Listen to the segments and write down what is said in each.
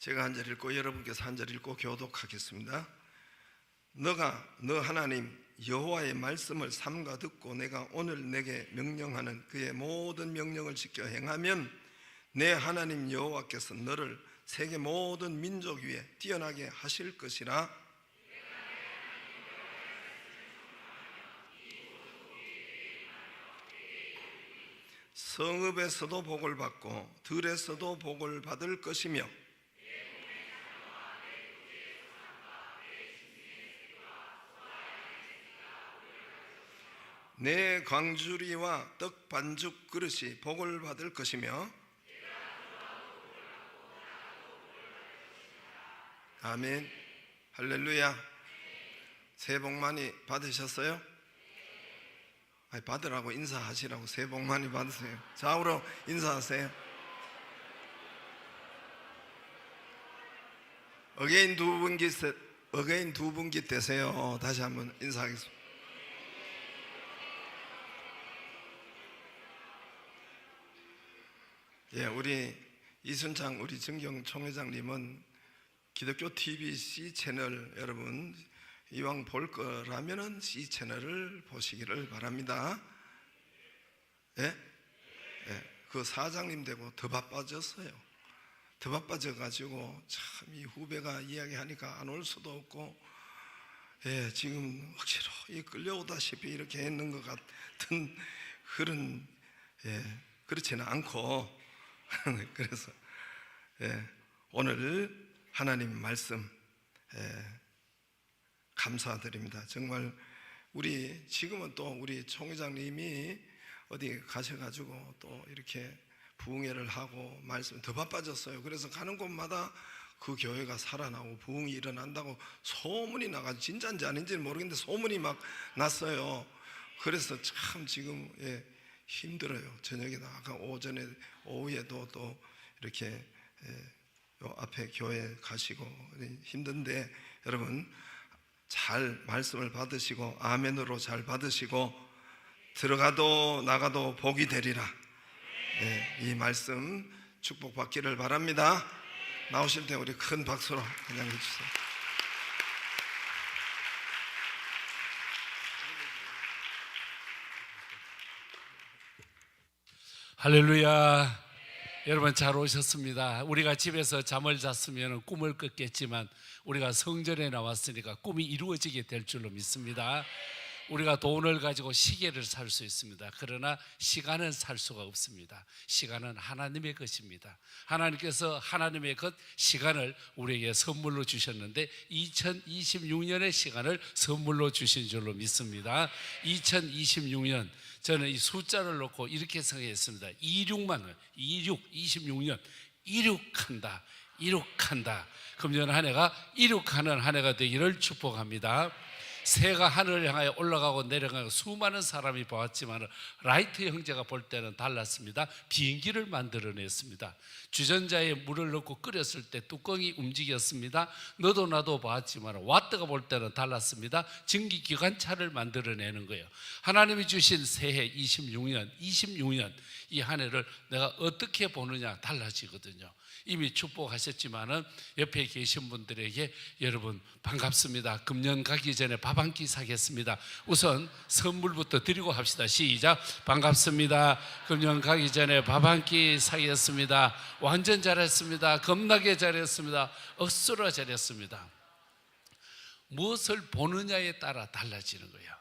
제가 한 절 읽고 여러분께서 한 절 읽고 교독하겠습니다. 너 하나님 여호와의 말씀을 삼가 듣고 내가 오늘 내게 명령하는 그의 모든 명령을 지켜 행하면 내 하나님 여호와께서 너를 세계 모든 민족 위에 뛰어나게 하실 것이라. 성읍에서도 복을 받고 들에서도 복을 받을 것이며 내 광주리와 떡 반죽 그릇이 복을 받을 것이며. 아멘. 할렐루야. 새해 복 많이 받으셨어요? 아니, 받으라고 인사하시라고. 새해 복 많이 받으세요. 좌우로 인사하세요. 어게인 두 분기 되세요. 다시 한번 인사하겠습니다. 예, 우리 이순창 우리 정경 총회장님은 기독교 TV C 채널, 여러분 이왕 볼 거라면은 C 채널을 보시기를 바랍니다. 예? 예, 그 사장님 되고 더 바빠졌어요. 더 바빠져가지고 참 이 후배가 이야기하니까 안 올 수도 없고, 예, 지금 억지로 끌려오다시피 이렇게 했는 것 같은 그런, 예, 그렇지는 않고 그래서 오늘 하나님 말씀 감사드립니다. 정말 우리 지금은 또 우리 총회장님이 어디 가셔가지고 또 이렇게 부흥회를 하고 말씀 더 바빠졌어요. 그래서 가는 곳마다 그 교회가 살아나고 부흥이 일어난다고 소문이 나가지고 진짜인지 아닌지는 모르겠는데 소문이 막 났어요. 그래서 참 지금 힘들어요. 저녁에도 아까 오전에 오후에도 또 이렇게 요 앞에 교회 가시고 힘든데 여러분 잘 말씀을 받으시고 아멘으로 잘 받으시고 들어가도 나가도 복이 되리라. 이 말씀 축복받기를 바랍니다. 나오실 때 우리 큰 박수로 그냥 해주세요. 할렐루야. 여러분 잘 오셨습니다. 우리가 집에서 잠을 잤으면 꿈을 꿨겠지만 우리가 성전에 나왔으니까 꿈이 이루어지게 될 줄로 믿습니다. 우리가 돈을 가지고 시계를 살 수 있습니다. 그러나 시간은 살 수가 없습니다. 시간은 하나님의 것입니다. 하나님께서 하나님의 것 시간을 우리에게 선물로 주셨는데 2026년의 시간을 선물로 주신 줄로 믿습니다. 2026년 저는 이 숫자를 놓고 이렇게 생각했습니다. 26년 이룩한다. 금년 한 해가 이룩하는 한 해가 되기를 축복합니다. 새가 하늘을 향하여 올라가고 내려가고 수많은 사람이 보았지만 라이트 형제가 볼 때는 달랐습니다. 비행기를 만들어냈습니다. 주전자에 물을 넣고 끓였을 때 뚜껑이 움직였습니다. 너도 나도 보았지만 와트가 볼 때는 달랐습니다. 전기기관차를 만들어내는 거예요. 하나님이 주신 새해 26년 이 한 해를 내가 어떻게 보느냐 달라지거든요. 이미 축복하셨지만은 옆에 계신 분들에게 여러분 반갑습니다. 금년 가기 전에 밥 한 끼 사겠습니다. 우선 선물부터 드리고 합시다. 시작. 반갑습니다. 금년 가기 전에 밥 한 끼 사겠습니다. 완전 잘했습니다. 겁나게 잘했습니다. 억수로 잘했습니다. 무엇을 보느냐에 따라 달라지는 거예요.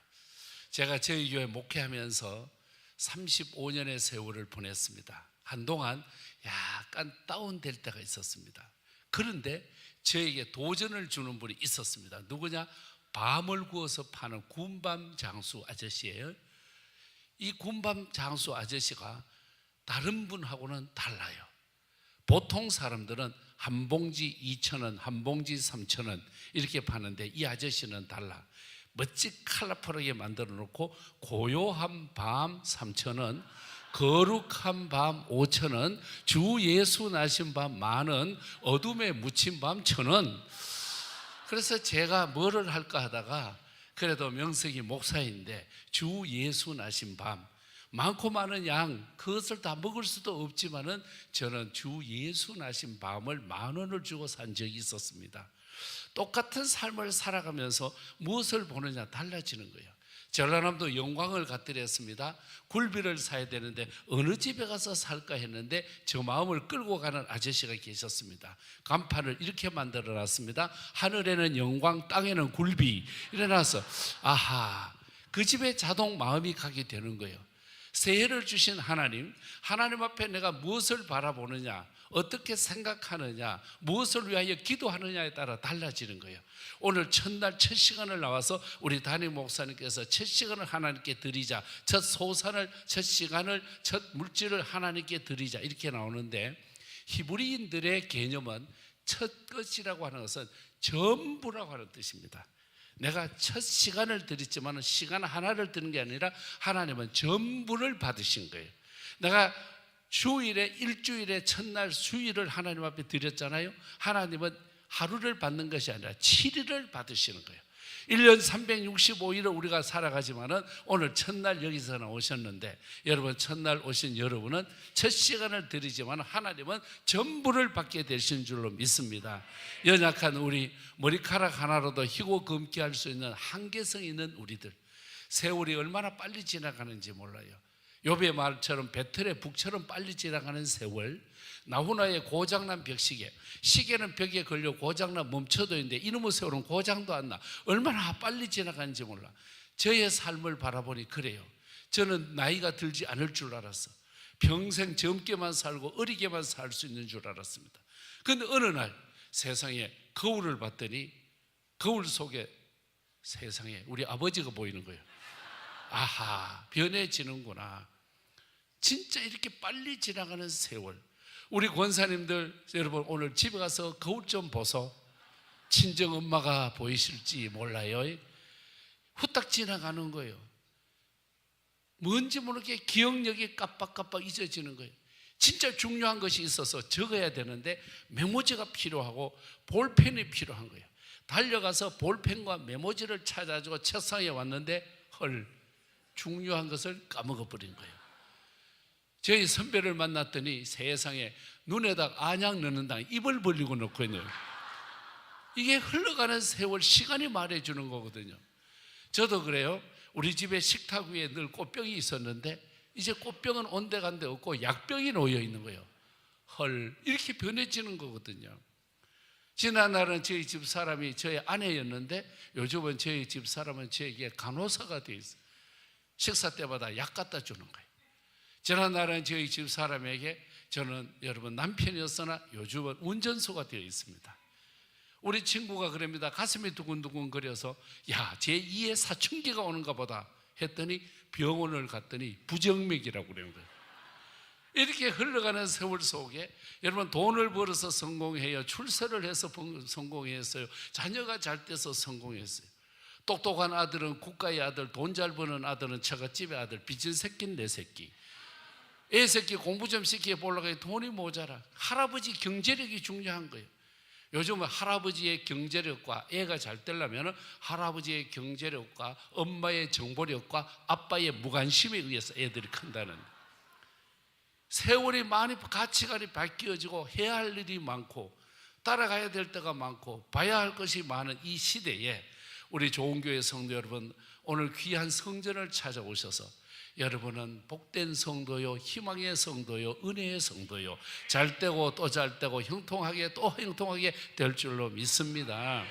제가 저희 교회 목회하면서 35년의 세월을 보냈습니다. 한동안 약간 다운될 때가 있었습니다. 그런데 저에게 도전을 주는 분이 있었습니다. 누구냐? 밤을 구워서 파는 군밤 장수 아저씨예요. 이 군밤 장수 아저씨가 다른 분하고는 달라요. 보통 사람들은 한 봉지 2,000원, 한 봉지 3,000원 이렇게 파는데 이 아저씨는 달라. 멋지 컬러풀하게 만들어 놓고 고요한 밤 3,000원, 거룩한 밤 5,000원, 주 예수 나신 밤 10,000원, 어둠에 묻힌 밤 1,000원. 그래서 제가 뭐를 할까 하다가 그래도 명석이 목사인데 주 예수 나신 밤 많고 많은 양 그것을 다 먹을 수도 없지만은 저는 주 예수 나신 밤을 10,000원을 주고 산 적이 있었습니다. 똑같은 삶을 살아가면서 무엇을 보느냐 달라지는 거예요. 전라남도 영광을 갔더랬습니다. 굴비를 사야 되는데 어느 집에 가서 살까 했는데 저 마음을 끌고 가는 아저씨가 계셨습니다. 간판을 이렇게 만들어 놨습니다. 하늘에는 영광, 땅에는 굴비. 이래놔서 아하, 그 집에 자동 마음이 가게 되는 거예요. 새해를 주신 하나님 앞에 내가 무엇을 바라보느냐, 어떻게 생각하느냐, 무엇을 위하여 기도하느냐에 따라 달라지는 거예요. 오늘 첫날 첫 시간을 나와서 우리 담임 목사님께서 첫 시간을 하나님께 드리자, 첫 소산을, 첫 시간을, 첫 물질을 하나님께 드리자 이렇게 나오는데, 히브리인들의 개념은 첫 것이라고 하는 것은 전부라고 하는 뜻입니다. 내가 첫 시간을 드렸지만 시간 하나를 드는 게 아니라 하나님은 전부를 받으신 거예요. 내가 주일에, 일주일에 첫날 수일을 하나님 앞에 드렸잖아요. 하나님은 하루를 받는 것이 아니라 7일을 받으시는 거예요. 1년 365일을 우리가 살아가지만은 오늘 첫날 여기서 나오셨는데, 여러분 첫날 오신 여러분은 첫 시간을 드리지만 하나님은 전부를 받게 되신 줄로 믿습니다. 연약한 우리 머리카락 하나로도 희고 금기할 수 있는 한계성 있는 우리들, 세월이 얼마나 빨리 지나가는지 몰라요. 욥의 말처럼 배틀의 북처럼 빨리 지나가는 세월, 나훈아의 고장난 벽시계, 시계는 벽에 걸려 고장난 멈춰도 있는데 이놈의 세월은 고장도 안 나. 얼마나 빨리 지나가는지 몰라. 저의 삶을 바라보니 그래요. 저는 나이가 들지 않을 줄 알았어. 평생 젊게만 살고 어리게만 살 수 있는 줄 알았습니다. 그런데 어느 날 세상에 거울을 봤더니 거울 속에 세상에 우리 아버지가 보이는 거예요. 아하, 변해지는구나. 진짜 이렇게 빨리 지나가는 세월. 우리 권사님들 여러분 오늘 집에 가서 거울 좀 보소. 친정 엄마가 보이실지 몰라요. 후딱 지나가는 거예요. 뭔지 모르게 기억력이 깜빡깜빡 잊어지는 거예요. 진짜 중요한 것이 있어서 적어야 되는데 메모지가 필요하고 볼펜이 필요한 거예요. 달려가서 볼펜과 메모지를 찾아주고 책상에 왔는데 헐, 중요한 것을 까먹어버린 거예요. 저희 선배를 만났더니 세상에 눈에다 안약 넣는 당 입을 벌리고 넣고 있네요. 이게 흘러가는 세월, 시간이 말해주는 거거든요. 저도 그래요. 우리 집에 식탁 위에 늘 꽃병이 있었는데 이제 꽃병은 온데간데 없고 약병이 놓여 있는 거예요. 헐, 이렇게 변해지는 거거든요. 지난날은 저희 집 사람이 저희 아내였는데 요즘은 저희 집 사람은 저에게 간호사가 되어 있어요. 식사 때마다 약 갖다 주는 거예요. 지난날은 저희 집 사람에게 저는 여러분 남편이었으나 요즘은 운전수가 되어 있습니다. 우리 친구가 그럽니다. 가슴이 두근두근 거려서 야, 제2의 사춘기가 오는가 보다 했더니 병원을 갔더니 부정맥이라고 그러는 거예요. 이렇게 흘러가는 세월 속에 여러분 돈을 벌어서 성공해요. 출세를 해서 성공했어요. 자녀가 잘 돼서 성공했어요. 똑똑한 아들은 국가의 아들, 돈 잘 버는 아들은 처갓집의 아들, 빚진 새끼는 내 새끼. 애 새끼 공부 좀 시켜보려고 해 돈이 모자라. 할아버지 경제력이 중요한 거예요. 요즘은 할아버지의 경제력과 애가 잘 되려면 할아버지의 경제력과 엄마의 정보력과 아빠의 무관심에 의해서 애들이 큰다는, 세월이 많이 가치관이 바뀌어지고 해야 할 일이 많고 따라가야 될 때가 많고 봐야 할 것이 많은 이 시대에 우리 좋은 교회 성도 여러분, 오늘 귀한 성전을 찾아오셔서 여러분은 복된 성도요, 희망의 성도요, 은혜의 성도요, 잘 되고 또 잘 되고 형통하게 또 형통하게 될 줄로 믿습니다.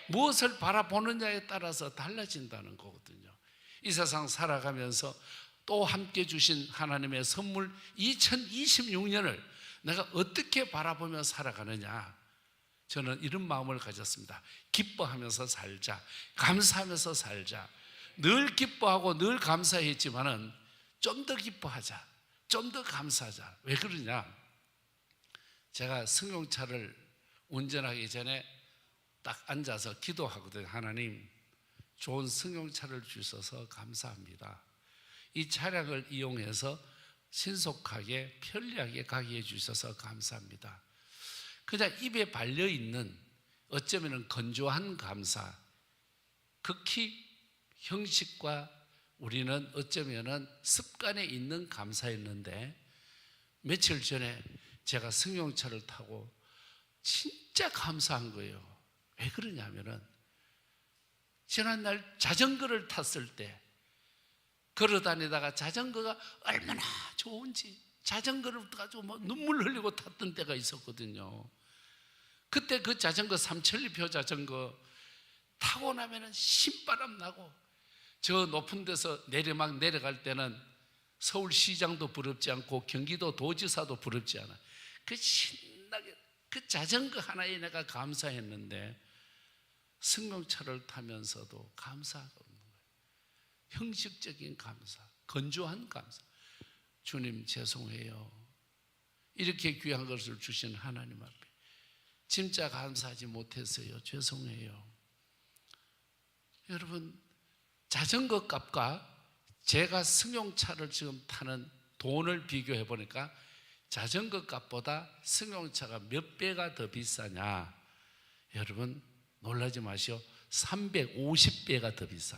무엇을 바라보느냐에 따라서 달라진다는 거거든요. 이 세상 살아가면서 또 함께 주신 하나님의 선물 2026년을 내가 어떻게 바라보며 살아가느냐, 저는 이런 마음을 가졌습니다. 기뻐하면서 살자, 감사하면서 살자. 늘 기뻐하고 늘 감사했지만은 좀 더 기뻐하자, 좀 더 감사하자. 왜 그러냐? 제가 승용차를 운전하기 전에 딱 앉아서 기도하거든요. 하나님, 좋은 승용차를 주셔서 감사합니다. 이 차량을 이용해서 신속하게 편리하게 가게 해주셔서 감사합니다. 그냥 입에 발려있는 어쩌면 건조한 감사, 극히 형식과 우리는 어쩌면은 습관에 있는 감사였는데 며칠 전에 제가 승용차를 타고 진짜 감사한 거예요. 왜 그러냐면은 지난날 자전거를 탔을 때 걸어 다니다가 자전거가 얼마나 좋은지 자전거를 가지고 막 눈물 흘리고 탔던 때가 있었거든요. 그때 그 자전거 삼천리표 자전거 타고 나면은 신바람 나고 저 높은 데서 막 내려갈 때는 서울시장도 부럽지 않고 경기도 도지사도 부럽지 않아. 그 신나게 그 자전거 하나에 내가 감사했는데 승용차를 타면서도 감사가 없는 거예요. 형식적인 감사, 건조한 감사. 주님 죄송해요. 이렇게 귀한 것을 주신 하나님 앞에 진짜 감사하지 못했어요. 죄송해요. 여러분, 자전거 값과 제가 승용차를 지금 타는 돈을 비교해 보니까 자전거 값보다 승용차가 몇 배가 더 비싸냐? 여러분 놀라지 마시오. 350배가 더 비싸.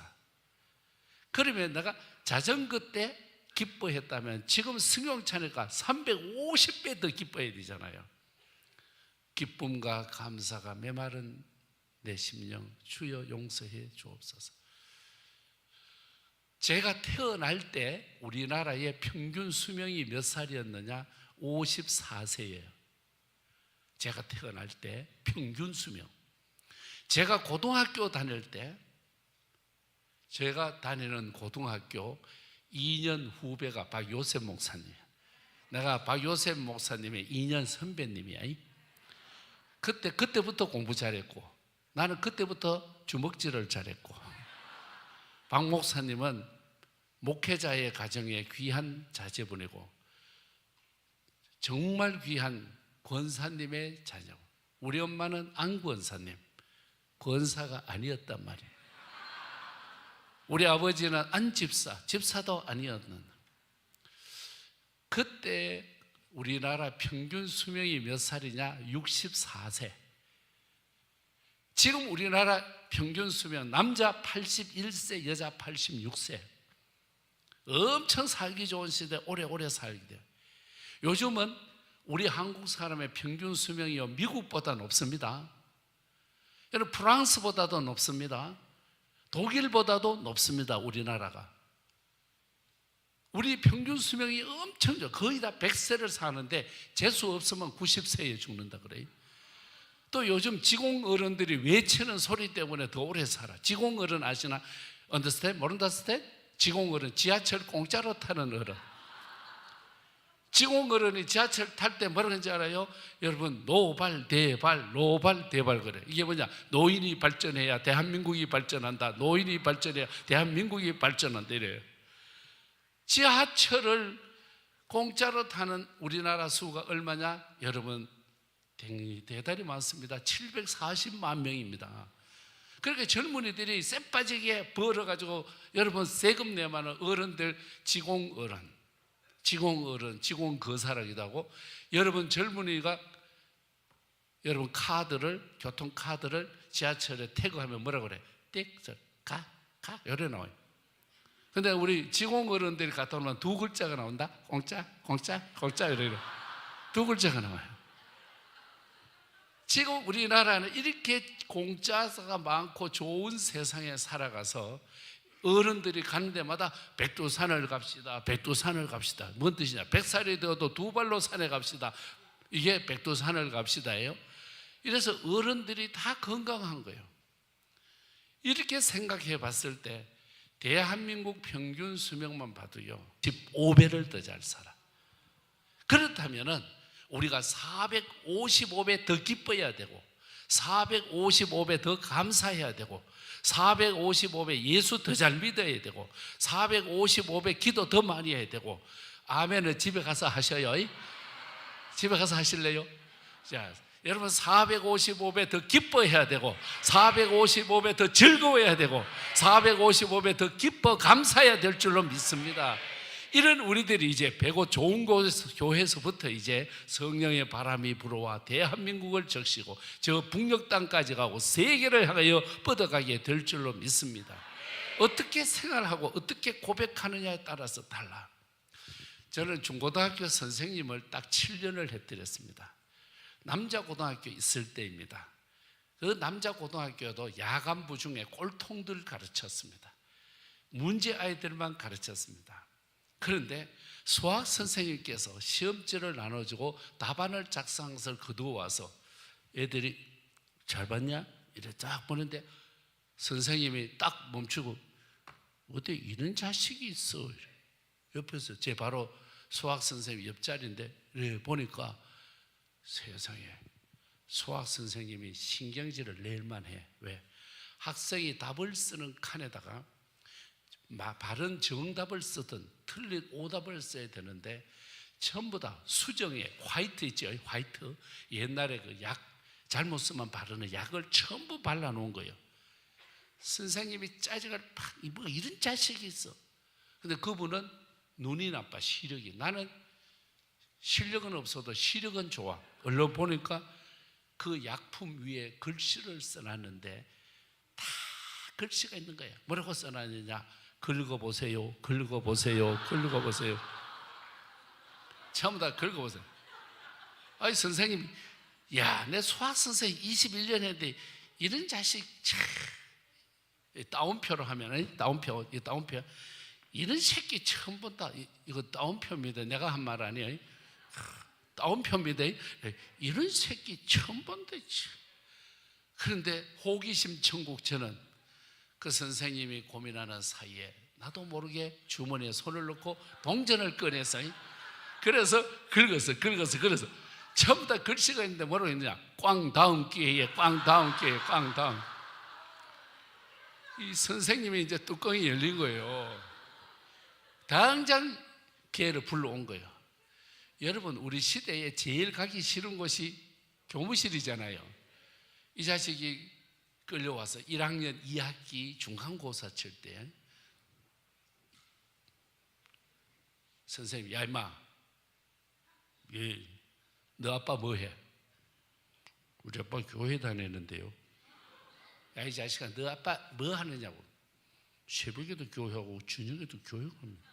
그러면 내가 자전거 때 기뻐했다면 지금 승용차니까 350배 더 기뻐해야 되잖아요. 기쁨과 감사가 메마른 내 심령 주여 용서해 주옵소서. 제가 태어날 때 우리나라의 평균 수명이 몇 살이었느냐? 54세예요. 제가 태어날 때 평균 수명. 제가 고등학교 다닐 때 제가 다니는 고등학교 2년 후배가 박요셉 목사님. 내가 박요셉 목사님의 2년 선배님이야. 그때부터 공부 잘했고 나는 그때부터 주먹질을 잘했고 박 목사님은 목회자의 가정에 귀한 자제분이고 정말 귀한 권사님의 자녀. 우리 엄마는 안 권사님, 권사가 아니었단 말이에요. 우리 아버지는 안 집사도 아니었는. 그때 우리나라 평균 수명이 몇 살이냐? 64세. 지금 우리나라 평균 수명 남자 81세, 여자 86세. 엄청 살기 좋은 시대, 오래오래 살게 돼요. 요즘은 우리 한국 사람의 평균 수명이요 미국보다 높습니다. 여러분 프랑스보다도 높습니다. 독일보다도 높습니다. 우리나라가. 우리 평균 수명이 엄청 좋아. 거의 다 100세를 사는데 재수 없으면 90세에 죽는다 그래요. 또 요즘 지공 어른들이 외치는 소리 때문에 더 오래 살아. 지공 어른 아시나? 언더스탠? 모른다 스탠? 지공 어른, 지하철 공짜로 타는 어른. 지공 어른이 지하철 탈 때 뭐라 그런지 알아요? 여러분 노발대발 노발대발 그래. 이게 뭐냐? 노인이 발전해야 대한민국이 발전한다. 노인이 발전해야 대한민국이 발전한다 이래요. 지하철을 공짜로 타는 우리나라 수가 얼마냐? 여러분 대단히 많습니다. 740만 명입니다. 그렇게 젊은이들이 쎄빠지게 벌어가지고 여러분 세금 내면 어른들 지공어른, 지공거사라기도 하고 여러분 젊은이가 여러분 카드를 교통카드를 지하철에 태그하면 뭐라 그래? 띡, 가 이래 나와요. 근데 우리 지공어른들이 갔다 오면 두 글자가 나온다. 공짜 이래 두 글자가 나와요. 지금 우리나라는 이렇게 공짜가 많고 좋은 세상에 살아가서 어른들이 가는 데마다 백두산을 갑시다. 뭔 뜻이냐? 100살이 되어도 두 발로 산에 갑시다. 이게 백두산을 갑시다예요. 이래서 어른들이 다 건강한 거예요. 이렇게 생각해 봤을 때 대한민국 평균 수명만 봐도요 15배를 더 잘 살아. 그렇다면은 우리가 455배 더 기뻐해야 되고 455배 더 감사해야 되고 455배 예수 더 잘 믿어야 되고 455배 기도 더 많이 해야 되고 아멘은 집에 가서 하셔요. 집에 가서 하실래요? 자, 여러분 455배 더 기뻐해야 되고 455배 더 즐거워해야 되고 455배 더 기뻐 감사해야 될 줄로 믿습니다. 이런 우리들이 이제 배고 좋은 교회에서부터 이제 성령의 바람이 불어와 대한민국을 적시고 저 북녘 땅까지 가고 세계를 향하여 뻗어가게 될 줄로 믿습니다. 어떻게 생활하고 어떻게 고백하느냐에 따라서 달라. 저는 중고등학교 선생님을 딱 7년을 해드렸습니다. 남자 고등학교 있을 때입니다. 그 남자 고등학교도 야간부 중에 꼴통들 가르쳤습니다. 문제 아이들만 가르쳤습니다. 그런데 수학 선생님께서 시험지를 나눠주고 답안을 작성해서 거두어와서 애들이 잘 봤냐? 이래 쫙 보는데 선생님이 딱 멈추고 어디 이런 자식이 있어. 옆에서 제 바로 수학 선생님 옆자리인데 이래 보니까 세상에 수학 선생님이 신경질을 낼만 해. 왜? 학생이 답을 쓰는 칸에다가 바른 정답을 쓰든 틀린 오답을 써야 되는데 전부 다 수정에 화이트 있죠. 화이트. 옛날에 그 약 잘못 쓰면 바르는 약을 전부 발라놓은 거예요. 선생님이 짜증을 팍, 뭐 이런 자식이 있어. 근데 그분은 눈이 나빠, 시력이. 나는 실력은 없어도 시력은 좋아. 얼른 보니까 그 약품 위에 글씨를 써놨는데 다 글씨가 있는 거야. 뭐라고 써놨느냐? 긁어보세요, 긁어보세요, 긁어보세요. 전부 다 긁어보세요. 아니 선생님, 야, 내 수학 선생님 21년 했는데 이런 자식 참. 따옴표로 하면 따옴표, 이 따옴표. 이런 새끼 처음 본다. 이거 따옴표입니다. 내가 한 말 아니에요. 따옴표입니다. 이런 새끼 처음 본다. 그런데 호기심 천국. 저는 그 선생님이 고민하는 사이에 나도 모르게 주머니에 손을 넣고 동전을 꺼내서 그래서 긁어서 전부 다 글씨가 있는데 뭐라고 했느냐? 꽝 다음 기회에, 꽝 다음 기회에, 꽝 다음. 이 선생님이 이제 뚜껑이 열린 거예요. 당장 걔를 불러온 거예요. 여러분, 우리 시대에 제일 가기 싫은 곳이 교무실이잖아요. 이 자식이 끌려와서 1학년 2학기 중간고사 칠 때 선생님, 야 임마, 너 아빠 뭐해? 우리 아빠 교회 다니는데요. 야 이 자식아, 너 아빠 뭐 하느냐고. 새벽에도 교회하고 저녁에도 교회합니다.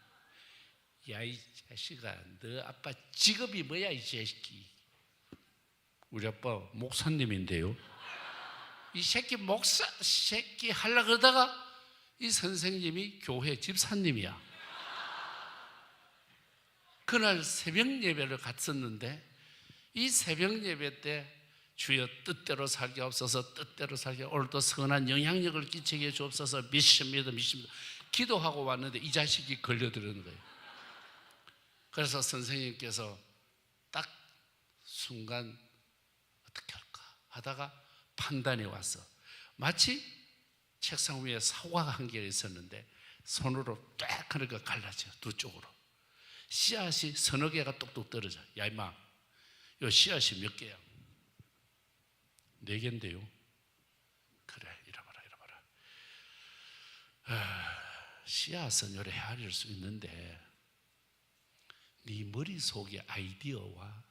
야 이 자식아, 너 아빠 직업이 뭐야 이 새끼. 우리 아빠 목사님인데요. 이 새끼 목사 새끼 하려고 그러다가 이 선생님이 교회 집사님이야. 그날 새벽 예배를 갔었는데 이 새벽 예배 때 주여 뜻대로 살게 없어서 뜻대로 살게, 오늘도 선한 영향력을 끼치게 해 주옵소서. 믿습니다. 기도하고 왔는데 이 자식이 걸려들은 거예요. 그래서 선생님께서 딱 순간 어떻게 할까 하다가 판단이 왔어. 마치 책상 위에 사과가 한 개 있었는데 손으로 딱 하니까 갈라져. 두 쪽으로 씨앗이 서너 개가 똑똑 떨어져. 야 임마, 요 씨앗이 몇 개야? 4개인데요. 그래, 이러봐라. 씨앗은 요래 헤아릴 수 있는데 네 머릿속의 아이디어와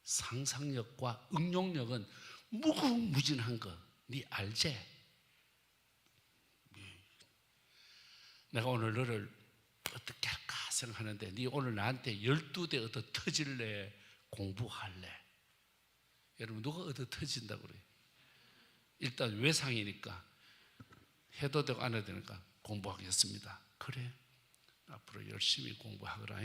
상상력과 응용력은 무궁무진한 거 네 알지? 내가 오늘 너를 어떻게 할까 생각하는데 네 오늘 나한테 12대 얻어 터질래? 공부할래? 여러분, 누가 얻어 터진다고 그래요? 일단 외상이니까 해도 되고 안 해도 되니까 공부하겠습니다. 그래, 앞으로 열심히 공부하거라.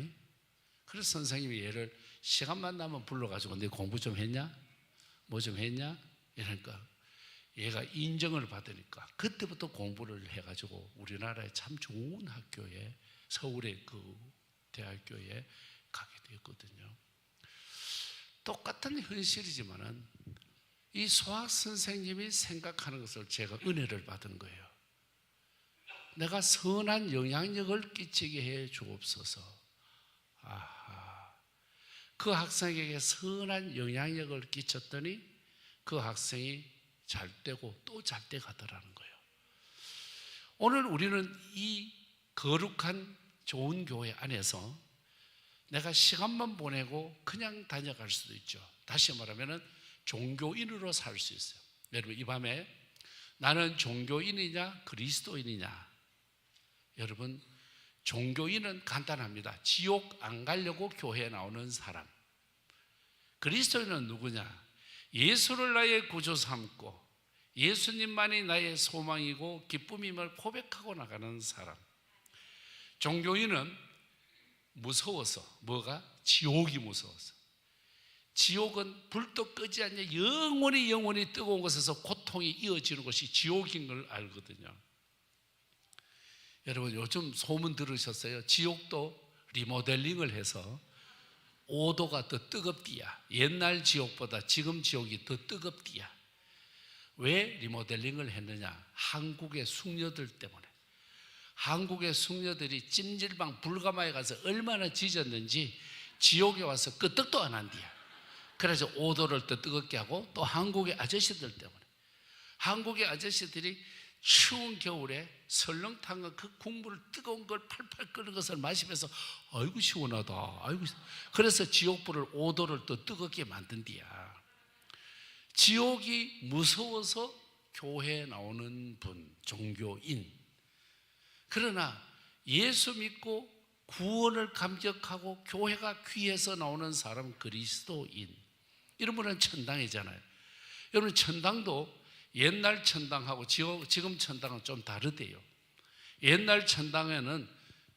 그래서 선생님이 얘를 시간만 나면 불러가지고 네 공부 좀 했냐? 뭐 좀 했냐? 이러니까 얘가 인정을 받으니까 그때부터 공부를 해가지고 우리나라의 참 좋은 학교에, 서울의 그 대학교에 가게 되었거든요. 똑같은 현실이지만은 이 수학 선생님이 생각하는 것을 제가 은혜를 받은 거예요. 내가 선한 영향력을 끼치게 해 주옵소서. 아하. 그 학생에게 선한 영향력을 끼쳤더니 그 학생이 잘 되고 또 잘 돼 가더라는 거예요. 오늘 우리는 이 거룩한 좋은 교회 안에서 내가 시간만 보내고 그냥 다녀갈 수도 있죠. 다시 말하면 종교인으로 살 수 있어요. 여러분, 이 밤에 나는 종교인이냐 그리스도인이냐 여러분, 종교인은 간단합니다. 지옥 안 가려고 교회에 나오는 사람. 그리스도인은 누구냐? 예수를 나의 구주 삼고 예수님만이 나의 소망이고 기쁨임을 고백하고 나가는 사람. 종교인은 무서워서, 뭐가? 지옥이 무서워서. 지옥은 불도 끄지 않냐 영원히 뜨거운 곳에서 고통이 이어지는 것이 지옥인 걸 알거든요. 여러분, 요즘 소문 들으셨어요? 지옥도 리모델링을 해서 5도가 더 뜨겁디야. 옛날 지옥보다 지금 지옥이 더 뜨겁디야. 왜 리모델링을 했느냐? 한국의 숙녀들 때문에. 한국의 숙녀들이 찜질방 불가마에 가서 얼마나 지졌는지 지옥에 와서 끄떡도 안 한디야. 그래서 5도를 더 뜨겁게 하고, 또 한국의 아저씨들 때문에. 한국의 아저씨들이 추운 겨울에 설렁탕과 그 국물을 뜨거운 걸 팔팔 끓는 것을 마시면서 아이고 시원하다. 아이고. 그래서 지옥불을 5도를 더 뜨겁게 만든디야. 지옥이 무서워서 교회에 나오는 분, 종교인. 그러나 예수 믿고 구원을 감격하고 교회가 귀해서 나오는 사람, 그리스도인. 이런 분은 천당이잖아요. 여러분, 천당도 옛날 천당하고 지금 천당은 좀 다르대요. 옛날 천당에는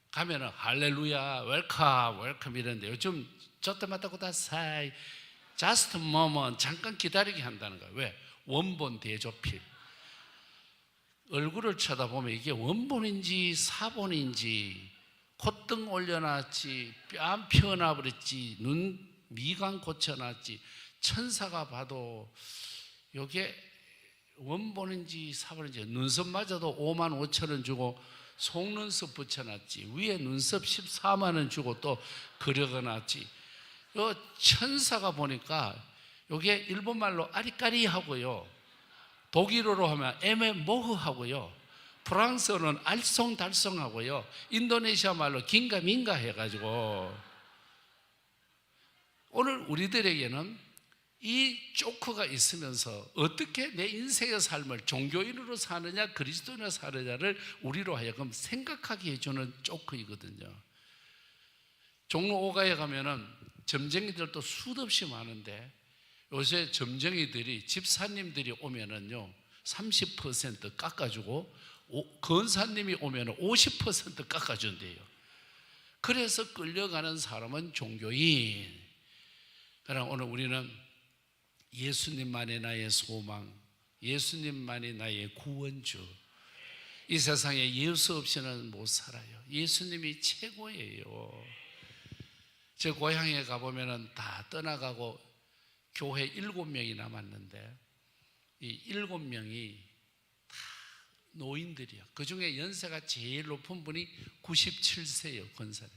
가면은 할렐루야, 웰컴 이랬는데 요즘 저때마다 고다사이, just a moment, 잠깐 기다리게 한다는 거예요. 왜? 원본 대조필. 얼굴을 쳐다보면 이게 원본인지 사본인지, 콧등 올려놨지, 뺨 펴놔버렸지, 눈 미간 고쳐놨지, 천사가 봐도 이게 원본인지 사본인지, 눈썹마저도 5만 5천 원 주고 속눈썹 붙여놨지, 위에 눈썹 14만 원 주고 또 그려놨지. 요 천사가 보니까 이게 일본말로 아리까리하고요, 독일어로 하면 에메모흐하고요, 프랑스어는 알쏭달쏭하고요, 인도네시아 말로 긴가민가 해가지고, 오늘 우리들에게는 이 조커가 있으면서 어떻게 내 인생의 삶을 종교인으로 사느냐 그리스도인으로 사느냐를 우리로 하여금 생각하게 해주는 조커이거든요. 종로 5가에 가면은 점쟁이들도 수도 없이 많은데, 요새 점쟁이들이, 집사님들이 오면은요 30% 깎아주고, 건사님이 오면은 50% 깎아준대요. 그래서 끌려가는 사람은 종교인. 그러나 오늘 우리는 예수님만이 나의 소망, 예수님만이 나의 구원주. 이 세상에 예수 없이는 못 살아요. 예수님이 최고예요. 제 고향에 가보면은 다 떠나가고 교회 7명이 남았는데, 이 7명이 다 노인들이요. 그 중에 연세가 제일 높은 분이 97세예요, 권사님.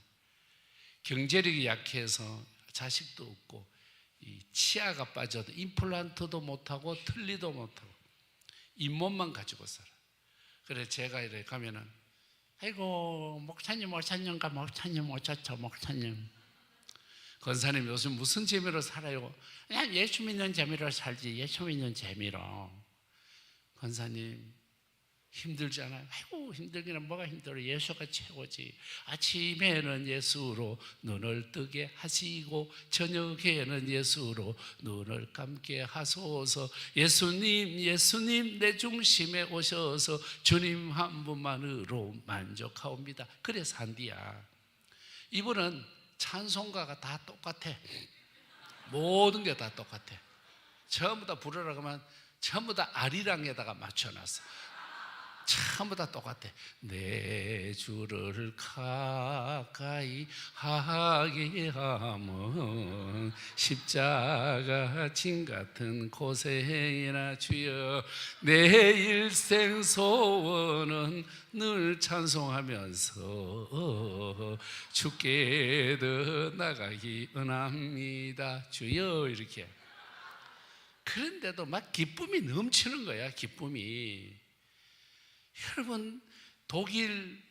경제력이 약해서 자식도 없고, 이 치아가 빠져도 임플란트도 못하고 틀니도 못하고 잇몸만 가지고 살아. 그래 제가 이래 가면은, 아이고 목사님 오셨는가, 목사님 오셨죠, 목사님. 권사님 요즘 무슨 재미로 살아요? 그냥 예수 믿는 재미로 살지, 예수 믿는 재미로. 권사님 힘들잖아요. 아이고 힘들기는 뭐가 힘들어, 예수가 최고지. 아침에는 예수로 눈을 뜨게 하시고 저녁에는 예수로 눈을 감게 하소서. 예수님 예수님 내 중심에 오셔서 주님 한 분만으로 만족하옵니다. 그래 산디야. 이분은 찬송가가 다 똑같아. 모든 게 다 똑같아. 전부 다 부르라고 하면 전부 다 아리랑에다가 맞춰놨어. 전부 다 똑같아. 내 주를 가까이 하게 하면 십자가 진 같은 고생이나 주여, 내 일생 소원은 늘 찬송하면서 주께 더 나가기 원합니다 주여. 이렇게. 그런데도 막 기쁨이 넘치는 거야. 기쁨이. 여러분 독일,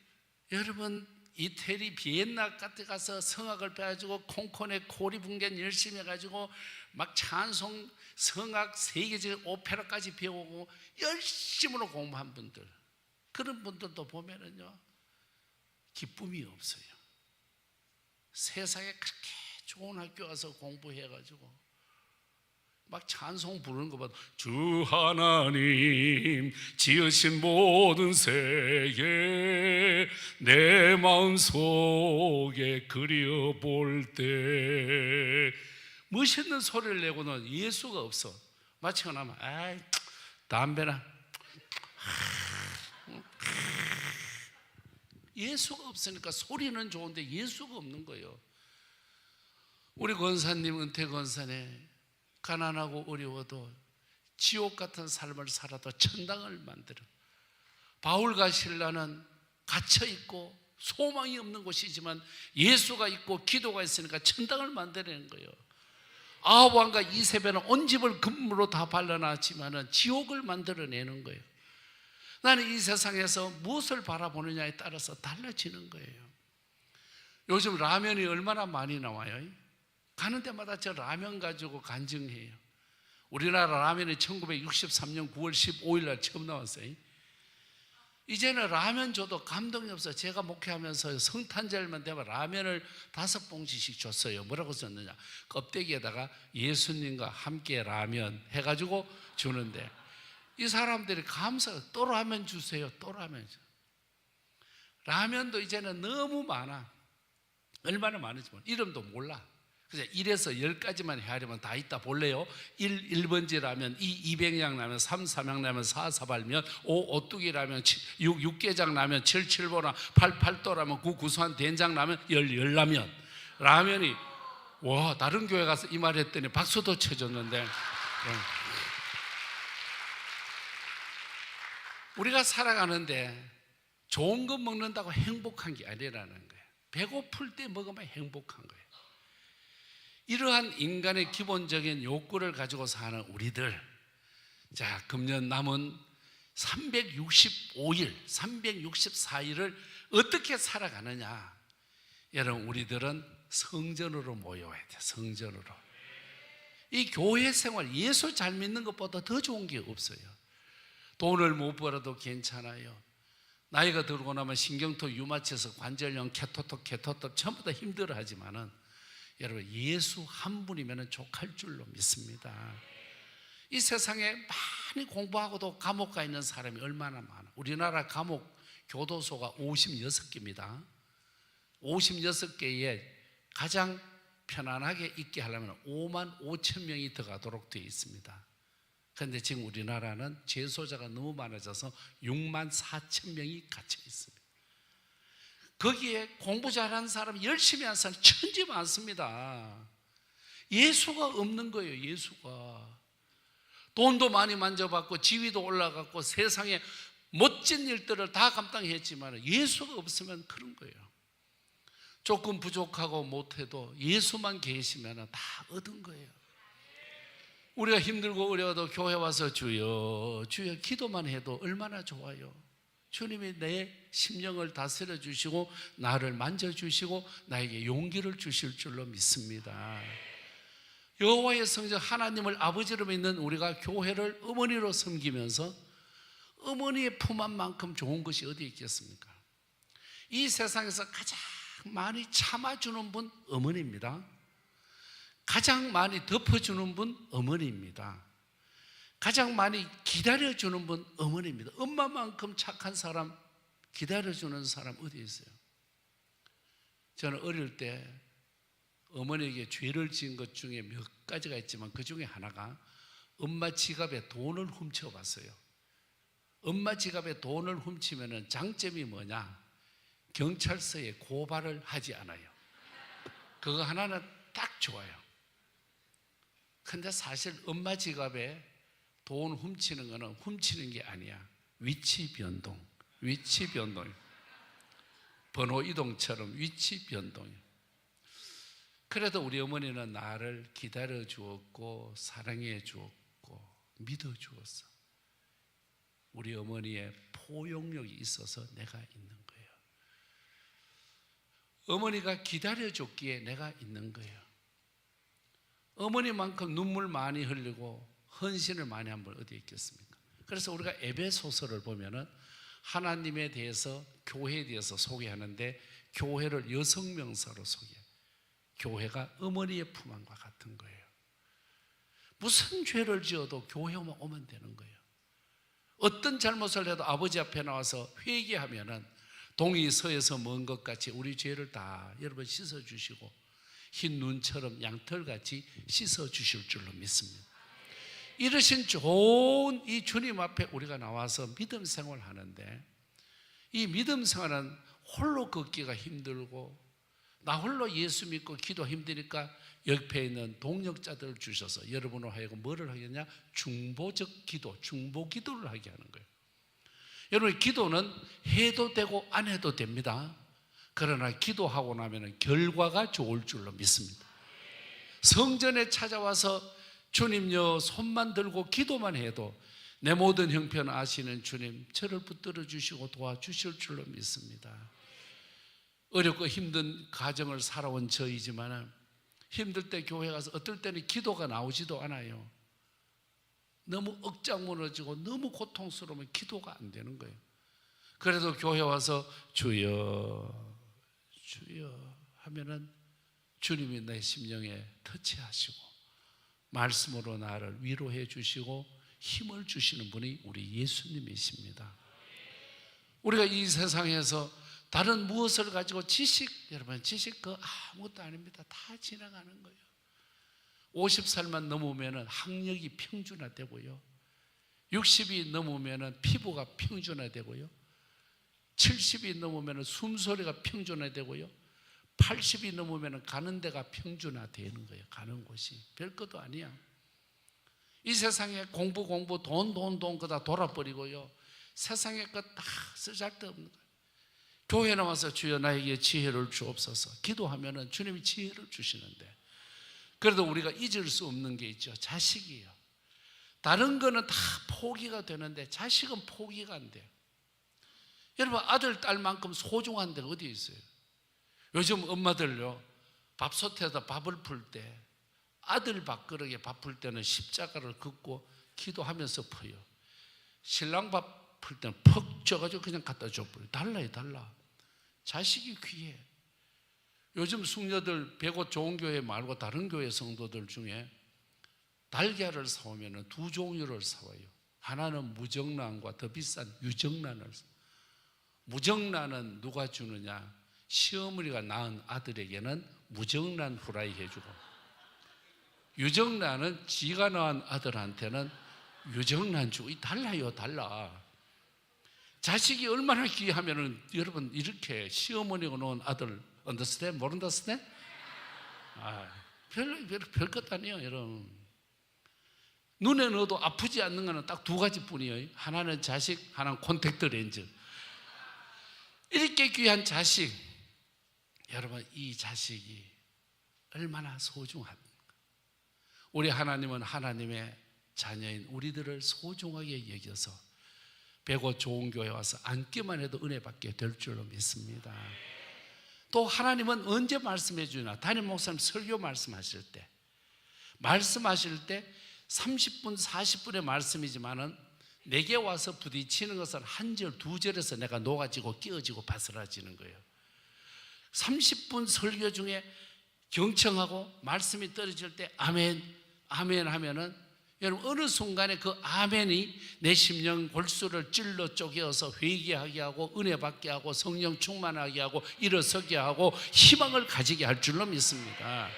여러분 이태리, 비엔나 같은 가서 성악을 배워가지고 콩콘에 코리붕겐 열심히 해가지고 막 찬송, 성악, 세계적 오페라까지 배우고 열심으로 공부한 분들, 그런 분들도 보면은요 기쁨이 없어요. 세상에 그렇게 좋은 학교 와서 공부해가지고 막 찬송 부르는 것보다 주 하나님 지으신 모든 세계 내 마음속에 그려볼 때 멋있는 소리를 내고는 예수가 없어. 마치고 나면 아이 담배나 예수가 없으니까 소리는 좋은데 예수가 없는 거예요. 우리 권사님, 은퇴 권사님 가난하고 어려워도 지옥 같은 삶을 살아도 천당을 만들어. 바울과 실라는 갇혀있고 소망이 없는 곳이지만 예수가 있고 기도가 있으니까 천당을 만들어낸 거예요. 아합 왕과 이세벨은 온 집을 금으로 다 발라놨지만 지옥을 만들어내는 거예요. 나는 이 세상에서 무엇을 바라보느냐에 따라서 달라지는 거예요. 요즘 라면이 얼마나 많이 나와요. 가는 데마다 저 라면 가지고 간증해요. 우리나라 라면이 1963년 9월 15일 날 처음 나왔어요. 이제는 라면 줘도 감동이 없어요. 제가 목회하면서 성탄절만 되면 라면을 5봉지씩 줬어요. 뭐라고 썼느냐, 껍데기에다가 예수님과 함께 라면 해가지고 주는데 이 사람들이 감사해요. 또 라면 주세요. 또 라면 주세요. 라면도 이제는 너무 많아. 얼마나 많은지 몰라. 이름도 몰라. 그래서 1에서 10까지만 헤아리면 다 있다 볼래요? 1번지 라면, 2 200양 라면, 3 3양 라면, 4 4발면, 5 오뚜기 라면, 6 육개장 라면, 7 7보나, 8 8도 라면, 9 구수한 된장 라면, 10 라면. 라면이 와, 다른 교회 가서 이 말 했더니 박수도 쳐줬는데 우리가 살아가는데 좋은 거 먹는다고 행복한 게 아니라는 거예요. 배고플 때 먹으면 행복한 거예요. 이러한 인간의 기본적인 욕구를 가지고 사는 우리들, 자, 금년 남은 365일, 364일을 어떻게 살아가느냐. 여러분, 우리들은 성전으로 모여야 돼. 성전으로. 이 교회 생활, 예수 잘 믿는 것보다 더 좋은 게 없어요. 돈을 못 벌어도 괜찮아요. 나이가 들고 나면 신경통, 유마티에서 관절염, 케토톱 전부 다 힘들어 하지만은 여러분, 예수 한 분이면 족할 줄로 믿습니다. 이 세상에 많이 공부하고도 감옥 가 있는 사람이 얼마나 많아. 우리나라 감옥 교도소가 56개입니다. 56개에 가장 편안하게 있게 하려면 5만 5천 명이 들어가도록 되어 있습니다. 그런데 지금 우리나라는 재소자가 너무 많아져서 6만 4천 명이 갇혀 있습니다. 거기에 공부 잘하는 사람, 열심히 하는 사람 천지 많습니다. 예수가 없는 거예요. 예수가. 돈도 많이 만져봤고 지위도 올라갔고 세상에 멋진 일들을 다 감당했지만 예수가 없으면 그런 거예요. 조금 부족하고 못해도 예수만 계시면 다 얻은 거예요. 우리가 힘들고 어려워도 교회 와서 주여 주여 기도만 해도 얼마나 좋아요. 주님이 내 심령을 다스려 주시고 나를 만져주시고 나에게 용기를 주실 줄로 믿습니다. 여호와의 성전 하나님을 아버지로 믿는 우리가 교회를 어머니로 섬기면서 어머니의 품 안만큼 좋은 것이 어디 있겠습니까? 이 세상에서 가장 많이 참아주는 분 어머니입니다. 가장 많이 덮어주는 분 어머니입니다. 가장 많이 기다려주는 분 어머니입니다. 엄마만큼 착한 사람, 기다려주는 사람 어디 있어요? 저는 어릴 때 어머니에게 죄를 지은 것 중에 몇 가지가 있지만 그 중에 하나가 엄마 지갑에 돈을 훔쳐봤어요. 엄마 지갑에 돈을 훔치면 장점이 뭐냐? 경찰서에 고발을 하지 않아요. 그거 하나는 딱 좋아요. 근데 사실 엄마 지갑에 돈 훔치는 거는 훔치는 게 아니야. 위치 변동. 위치 변동. 번호 이동처럼 위치 변동이야. 그래도 우리 어머니는 나를 기다려 주었고 사랑해 주었고 믿어 주었어. 우리 어머니의 포용력이 있어서 내가 있는 거예요. 어머니가 기다려 줬기에 내가 있는 거예요. 어머니만큼 눈물 많이 흘리고 헌신을 많이 한 분 어디 있겠습니까? 그래서 우리가 에베소서를 보면은 하나님에 대해서, 교회에 대해서 소개하는데 교회를 여성명사로 소개해요. 교회가 어머니의 품 안과 같은 거예요. 무슨 죄를 지어도 교회만 오면 되는 거예요. 어떤 잘못을 해도 아버지 앞에 나와서 회개하면은 동이 서에서 먼 것 같이 우리 죄를 다 여러분 씻어주시고 흰 눈처럼 양털같이 씻어주실 줄로 믿습니다. 이러신 좋은 이 주님 앞에 우리가 나와서 믿음 생활하는데, 이 믿음 생활은 홀로 걷기가 힘들고 나 홀로 예수 믿고 기도 힘드니까 옆에 있는 동역자들을 주셔서 여러분으로 하여금 뭐를 하겠냐? 중보적 기도, 중보 기도를 하게 하는 거예요. 여러분, 기도는 해도 되고 안 해도 됩니다. 그러나 기도하고 나면 결과가 좋을 줄로 믿습니다. 성전에 찾아와서 주님여 손만 들고 기도만 해도 내 모든 형편 아시는 주님, 저를 붙들어 주시고 도와주실 줄로 믿습니다. 어렵고 힘든 가정을 살아온 저이지만 힘들 때 교회 가서 어떨 때는 기도가 나오지도 않아요. 너무 억장 무너지고 너무 고통스러우면 기도가 안 되는 거예요. 그래도 교회 와서 주여 주여 하면은 주님이 내 심령에 터치하시고 말씀으로 나를 위로해 주시고 힘을 주시는 분이 우리 예수님이십니다. 우리가 이 세상에서 다른 무엇을 가지고 지식, 여러분 지식 그 아무것도 아닙니다. 다 지나가는 거예요. 50살만 넘으면 학력이 평준화되고요, 60이 넘으면 피부가 평준화되고요, 70이 넘으면 숨소리가 평준화되고요, 80이 넘으면 가는 데가 평준화되는 거예요. 가는 곳이 별것도 아니야. 이 세상에 공부 돈 그다 돌아버리고요, 세상에 것 다 쓰잘데없는 거예요. 교회 나와서 주여 나에게 지혜를 주옵소서 기도하면은 주님이 지혜를 주시는데, 그래도 우리가 잊을 수 없는 게 있죠. 자식이에요. 다른 거는 다 포기가 되는데 자식은 포기가 안 돼요. 여러분, 아들 딸만큼 소중한 데가 어디 있어요? 요즘 엄마들요, 밥솥에다 밥을 풀 때 아들 밥그릇에 밥 풀 때는 십자가를 긋고 기도하면서 퍼요. 신랑 밥 풀 때는 퍽 쪄가지고 그냥 갖다 줘버려요. 달라요, 달라. 자식이 귀해. 요즘 숙녀들 배고 좋은 교회 말고 다른 교회 성도들 중에 달걀을 사오면 두 종류를 사와요. 하나는 무정란과 더 비싼 유정란을 사와요. 무정란은 누가 주느냐? 시어머니가 낳은 아들에게는 무정란 후라이 해주고, 유정란은 지가 낳은 아들한테는 유정란 주고. 달라요, 달라. 자식이 얼마나 귀하면은 여러분, 이렇게 시어머니가 놓은 아들 언더스탠? 모른다스탠? 별것 아니에요, 여러분. 눈에 넣어도 아프지 않는 거는 딱 두 가지뿐이에요. 하나는 자식, 하나는 콘택트 렌즈. 이렇게 귀한 자식, 여러분, 이 자식이 얼마나 소중한가. 우리 하나님은 하나님의 자녀인 우리들을 소중하게 여겨서 배고 좋은 교회 와서 앉기만 해도 은혜 받게 될 줄로 믿습니다. 또 하나님은 언제 말씀해 주나? 담임 목사님 설교 말씀하실 때 30분 40분의 말씀이지만은 내게 와서 부딪히는 것은 한 절 두 절에서 내가 녹아지고 끼어지고 바스라지는 거예요. 30분 설교 중에 경청하고 말씀이 떨어질 때 아멘 아멘 하면은 여러분, 어느 순간에 그 아멘이 내 심령 골수를 찔러 쪼개어서 회개하게 하고 은혜 받게 하고 성령 충만하게 하고 일어서게 하고 희망을 가지게 할 줄로 믿습니다.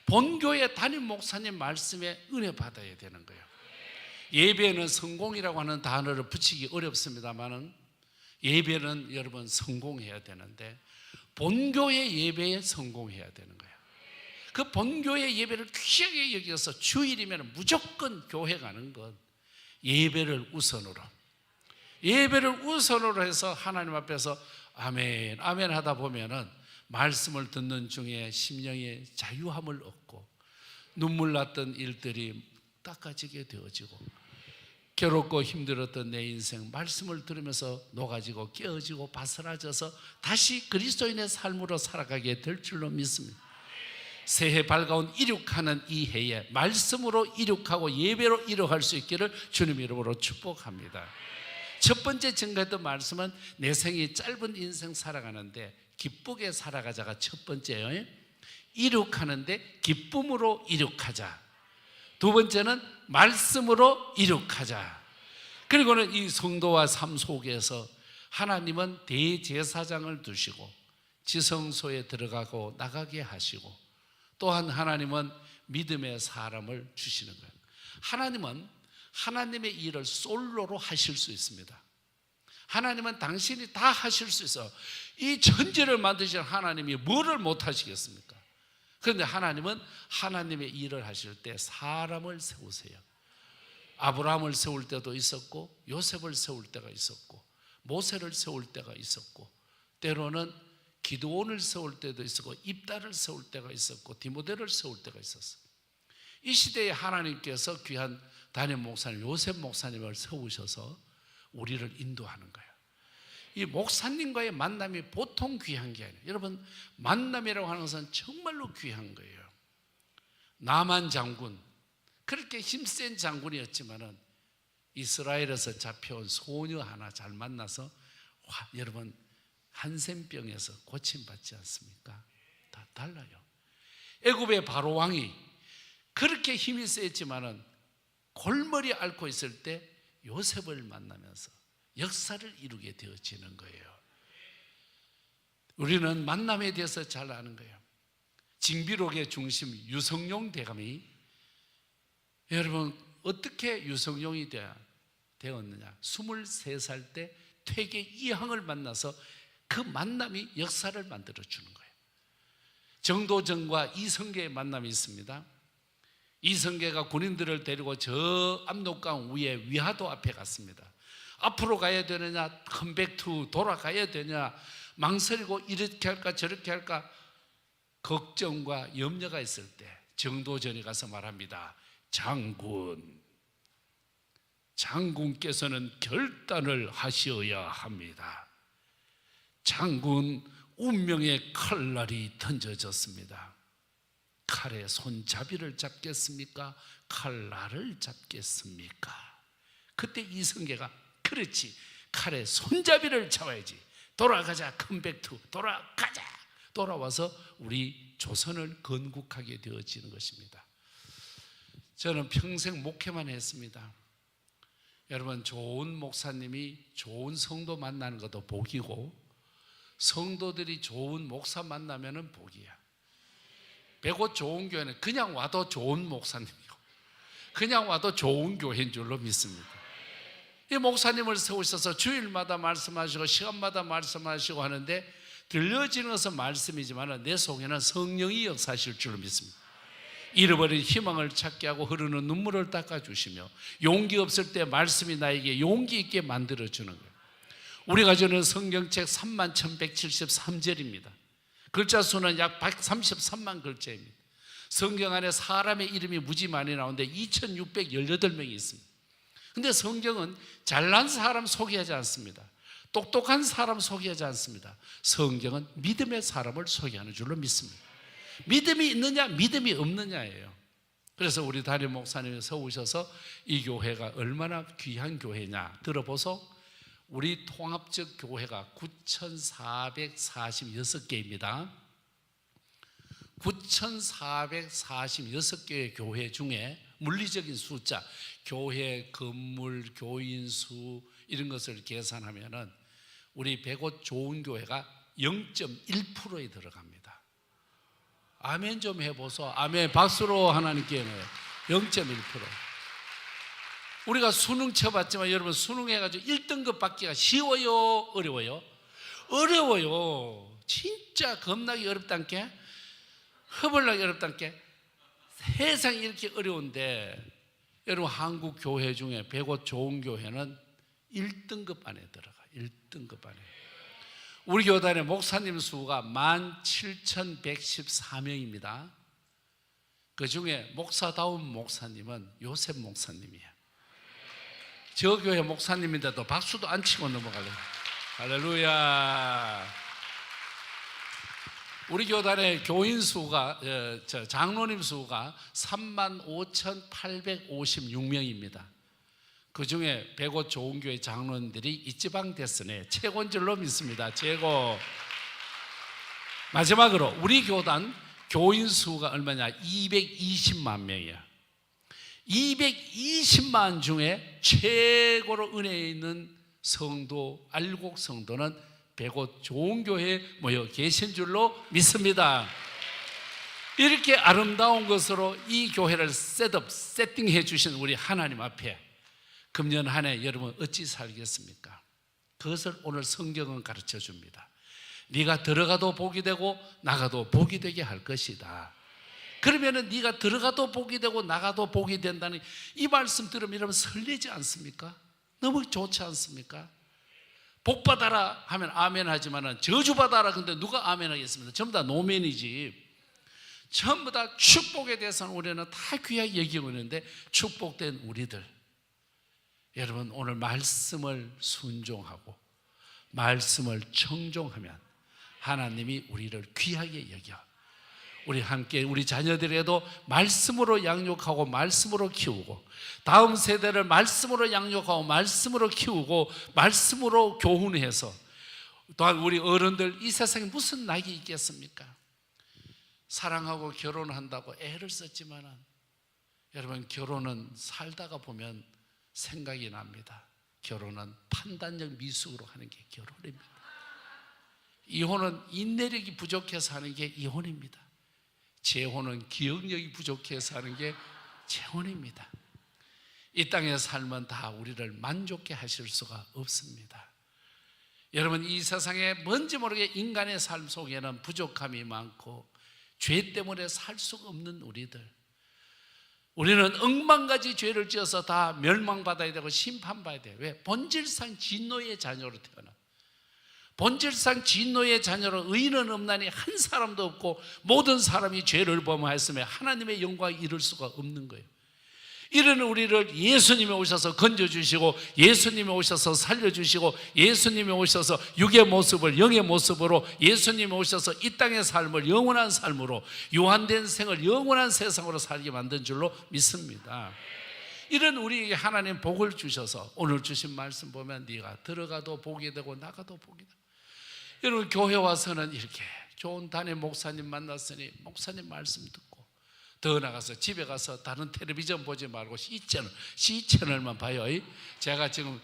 본교회 담임 목사님 말씀에 은혜 받아야 되는 거예요. 예배는 성공이라고 하는 단어를 붙이기 어렵습니다만은 예배는 여러분 성공해야 되는데 본교회 예배에 성공해야 되는 거예요. 그 본교회 예배를 귀하게 여겨서 주일이면 무조건 교회 가는 것, 예배를 우선으로 해서 하나님 앞에서 아멘 아멘 하다 보면은 말씀을 듣는 중에 심령의 자유함을 얻고 눈물 났던 일들이 닦아지게 되어지고 괴롭고 힘들었던 내 인생 말씀을 들으면서 녹아지고 깨어지고 바스라져서 다시 그리스도인의 삶으로 살아가게 될 줄로 믿습니다. 새해 밝아온 이륙하는 이 해에 말씀으로 이륙하고 예배로 이룩할 수 있기를 주님 이름으로 축복합니다. 첫 번째 증거했던 말씀은 내 생이 짧은 인생 살아가는데 기쁘게 살아가자가 첫 번째예요. 이룩하는데 기쁨으로 이룩하자. 두 번째는 말씀으로 이룩하자. 그리고는 이 성도와 삶 속에서 하나님은 대제사장을 두시고 지성소에 들어가고 나가게 하시고, 또한 하나님은 믿음의 사람을 주시는 거예요. 하나님은 하나님의 일을 솔로로 하실 수 있습니다. 하나님은 당신이 다 하실 수 있어요. 이 천지를 만드신 하나님이 뭐를 못 하시겠습니까? 그런데 하나님은 하나님의 일을 하실 때 사람을 세우세요. 아브라함을 세울 때도 있었고, 요셉을 세울 때가 있었고, 모세를 세울 때가 있었고, 때로는 기드온을 세울 때도 있었고, 입다를 세울 때가 있었고, 디모데를 세울 때가 있었어요. 이 시대에 하나님께서 귀한 담임 목사님 요셉 목사님을 세우셔서 우리를 인도하는 거예요. 이 목사님과의 만남이 보통 귀한 게 아니에요. 여러분, 만남이라고 하는 것은 정말로 귀한 거예요. 나만 장군, 그렇게 힘센 장군이었지만은 이스라엘에서 잡혀온 소녀 하나 잘 만나서 여러분, 한센병에서 고침받지 않습니까? 다 달라요. 애굽의 바로 왕이 그렇게 힘이 세지만은 골머리 앓고 있을 때 요셉을 만나면서 역사를 이루게 되어지는 거예요. 우리는 만남에 대해서 잘 아는 거예요. 징비록의 중심 유성룡 대감이, 여러분, 어떻게 유성룡이 되었느냐? 23살 때 퇴계 이항을 만나서 그 만남이 역사를 만들어 주는 거예요. 정도전과 이성계의 만남이 있습니다. 이성계가 군인들을 데리고 저 압록강 위에 위화도 앞에 갔습니다. 앞으로 가야 되느냐, 컴백투 돌아가야 되냐, 망설이고 이렇게 할까 저렇게 할까 걱정과 염려가 있을 때 정도전에 가서 말합니다. 장군께서는 결단을 하셔야 합니다. 장군, 운명의 칼날이 던져졌습니다. 칼의 손잡이를 잡겠습니까? 칼날을 잡겠습니까? 그때 이성계가 그렇지, 칼의 손잡이를 잡아야지. 돌아가자, 컴백투 돌아가자. 돌아와서 우리 조선을 건국하게 되어지는 것입니다. 저는 평생 목회만 했습니다. 여러분, 좋은 목사님이 좋은 성도 만나는 것도 복이고, 성도들이 좋은 목사 만나면 복이야. 백옷 좋은 교회는 그냥 와도 좋은 목사님이고, 그냥 와도 좋은 교회인 줄로 믿습니다. 이 목사님을 세우셔서 주일마다 말씀하시고 시간마다 말씀하시고 하는데, 들려지는 것은 말씀이지만 내 속에는 성령이 역사하실 줄로 믿습니다. 잃어버린 희망을 찾게 하고 흐르는 눈물을 닦아주시며, 용기 없을 때 말씀이 나에게 용기 있게 만들어주는 거예요. 우리가 저는 성경책 31,173절입니다. 글자 수는 약 133만 글자입니다. 성경 안에 사람의 이름이 무지 많이 나오는데 2,618명이 있습니다. 근데 성경은 잘난 사람 소개하지 않습니다. 똑똑한 사람 소개하지 않습니다. 성경은 믿음의 사람을 소개하는 줄로 믿습니다. 믿음이 있느냐 믿음이 없느냐예요. 그래서 우리 담임 목사님이 세우셔서 이 교회가 얼마나 귀한 교회냐 들어보소. 우리 통합적 교회가 9,446개입니다. 9,446개의 교회 중에 물리적인 숫자, 교회 건물, 교인 수 이런 것을 계산하면은 우리 백옷 좋은 교회가 0.1%에 들어갑니다. 아멘 좀 해보소. 아멘. 박수로 하나님께 0.1%. 우리가 수능 쳐봤지만 여러분, 수능 해가지고 1등급 받기가 쉬워요? 어려워요? 어려워요. 진짜 겁나게 어렵다니까. 허벌나게 어렵다니까. 세상이 이렇게 어려운데, 여러분, 한국 교회 중에 백옷 좋은 교회는 1등급 안에 들어가. 1등급 안에. 우리 교단의 목사님 수가 17,114명입니다. 그 중에 목사다운 목사님은 요셉 목사님이에요. 저 교회 목사님인데도 박수도 안 치고 넘어가려고. 할렐루야. 우리 교단의 교인 수가, 장로님 수가 35,856명입니다. 그 중에 105 좋은 교회 장로님들이 이지방 됐으네 최고인 줄로 믿습니다. 최고. 마지막으로 우리 교단 교인 수가 얼마냐? 220만 명이야. 220만 중에 최고로 은혜에 있는 성도, 알곡 성도는 105 좋은 교회에 모여 계신 줄로 믿습니다. 이렇게 아름다운 것으로 이 교회를 세팅해 주신 우리 하나님 앞에 금년 한 해 여러분 어찌 살겠습니까? 그것을 오늘 성경은 가르쳐 줍니다. 네가 들어가도 복이 되고 나가도 복이 되게 할 것이다. 그러면은 네가 들어가도 복이 되고 나가도 복이 된다는 이 말씀 들으면 여러분 설레지 않습니까? 너무 좋지 않습니까? 복 받아라 하면 아멘 하지만은 저주 받아라 근데 누가 아멘 하겠습니까? 전부 다 노멘이지. 전부 다 축복에 대해서는 우리는 다 귀하게 여기고 있는데 축복된 우리들 여러분 오늘 말씀을 순종하고 말씀을 청종하면 하나님이 우리를 귀하게 여겨 우리 함께 우리 자녀들에도 말씀으로 양육하고 말씀으로 키우고 다음 세대를 말씀으로 양육하고 말씀으로 키우고 말씀으로 교훈해서 또한 우리 어른들 이 세상에 무슨 낙이 있겠습니까? 사랑하고 결혼한다고 애를 썼지만은 여러분 결혼은 살다가 보면 생각이 납니다. 결혼은 판단력 미숙으로 하는 게 결혼입니다. 이혼은 인내력이 부족해서 하는 게 이혼입니다. 재혼은 기억력이 부족해서 하는 게 재혼입니다. 이 땅의 삶은 다 우리를 만족해 하실 수가 없습니다. 여러분 이 세상에 뭔지 모르게 인간의 삶 속에는 부족함이 많고 죄 때문에 살 수가 없는 우리는 억만가지 죄를 지어서 다 멸망받아야 되고 심판받아야 돼요. 왜? 본질상 진노의 자녀로 태어나 본질상 진노의 자녀로 의인은 없나니 한 사람도 없고 모든 사람이 죄를 범하였으며 하나님의 영광을 이룰 수가 없는 거예요. 이런 우리를 예수님이 오셔서 건져주시고 예수님이 오셔서 살려주시고 예수님이 오셔서 육의 모습을 영의 모습으로 예수님이 오셔서 이 땅의 삶을 영원한 삶으로 유한된 생을 영원한 세상으로 살게 만든 줄로 믿습니다. 이런 우리에게 하나님 복을 주셔서 오늘 주신 말씀 보면 네가 들어가도 복이 되고 나가도 복이 되고 여러분 교회 와서는 이렇게 좋은 담임 목사님 만났으니 목사님 말씀 듣고 더 나가서 집에 가서 다른 텔레비전 보지 말고 C채널만 봐요. 제가 지금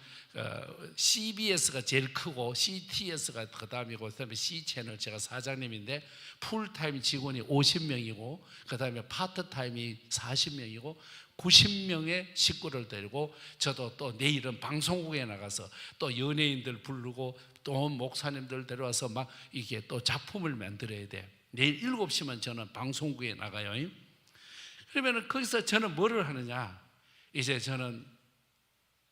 CBS가 제일 크고 CTS가 그 다음이고 그 다음에 C채널 제가 사장님인데 풀타임 직원이 50명이고 그 다음에 파트타임이 40명이고 90명의 식구를 데리고 저도 또 내일은 방송국에 나가서 또 연예인들 부르고 또 목사님들 데려와서 막 이게 또 작품을 만들어야 돼. 내일 7시면 저는 방송국에 나가요. 그러면 거기서 저는 뭐를 하느냐? 이제 저는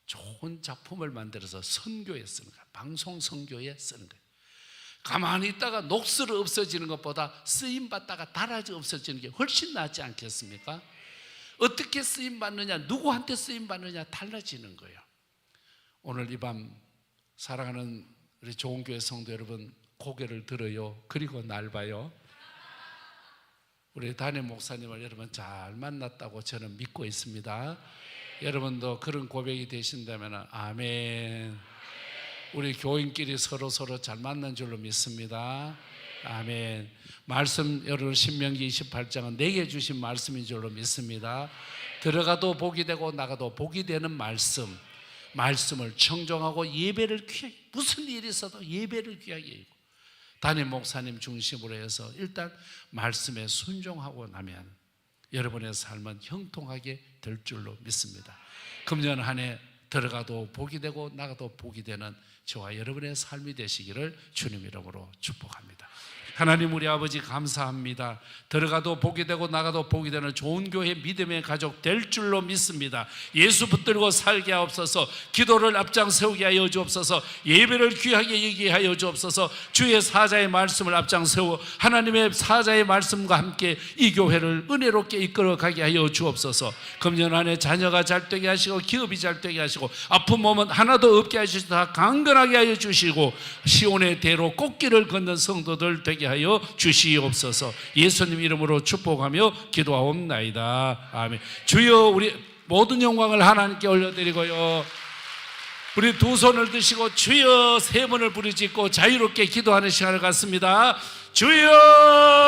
좋은 작품을 만들어서 선교에 쓰는 거야. 방송 선교에 쓰는 거야. 가만히 있다가 녹슬어 없어지는 것보다 쓰임받다가 달아져 없어지는 게 훨씬 낫지 않겠습니까? 어떻게 쓰임받느냐, 누구한테 쓰임받느냐 달라지는 거예요. 오늘 이 밤 사랑하는 우리 좋은 교회 성도 여러분 고개를 들어요. 그리고 날 봐요. 우리 담임 목사님을 여러분 잘 만났다고 저는 믿고 있습니다. 여러분도 그런 고백이 되신다면 아멘. 우리 교인끼리 서로 잘 만난 줄로 믿습니다. 아멘. 말씀 여러분 신명기 28장은 내게 주신 말씀인 줄로 믿습니다. 들어가도 복이 되고 나가도 복이 되는 말씀을 청종하고 예배를 귀하게 무슨 일이 있어도 예배를 귀하게 하고 담임 목사님 중심으로 해서 일단 말씀에 순종하고 나면 여러분의 삶은 형통하게 될 줄로 믿습니다. 금년 한 해 들어가도 복이 되고 나가도 복이 되는 저와 여러분의 삶이 되시기를 주님 이름으로 축복합니다. 하나님 우리 아버지 감사합니다. 들어가도 복이 되고 나가도 복이 되는 좋은 교회 믿음의 가족 될 줄로 믿습니다. 예수 붙들고 살게 하옵소서. 기도를 앞장 세우게 하여 주옵소서. 예배를 귀하게 여기게 하여 주옵소서. 주의 사자의 말씀을 앞장 세워 하나님의 사자의 말씀과 함께 이 교회를 은혜롭게 이끌어 가게 하여 주옵소서. 금년 안에 자녀가 잘 되게 하시고 기업이 잘 되게 하시고 아픈 몸은 하나도 없게 하시고 다 강건하게 하여 주시고 시온의 대로 꽃길을 걷는 성도들 되게 하여 주시옵소서. 예수님 이름으로 축복하며 기도하옵나이다. 아멘. 주여 우리 모든 영광을 하나님께 올려드리고요. 우리 두 손을 드시고 주여 세 번을 부르짖고 자유롭게 기도하는 시간을 갖습니다. 주여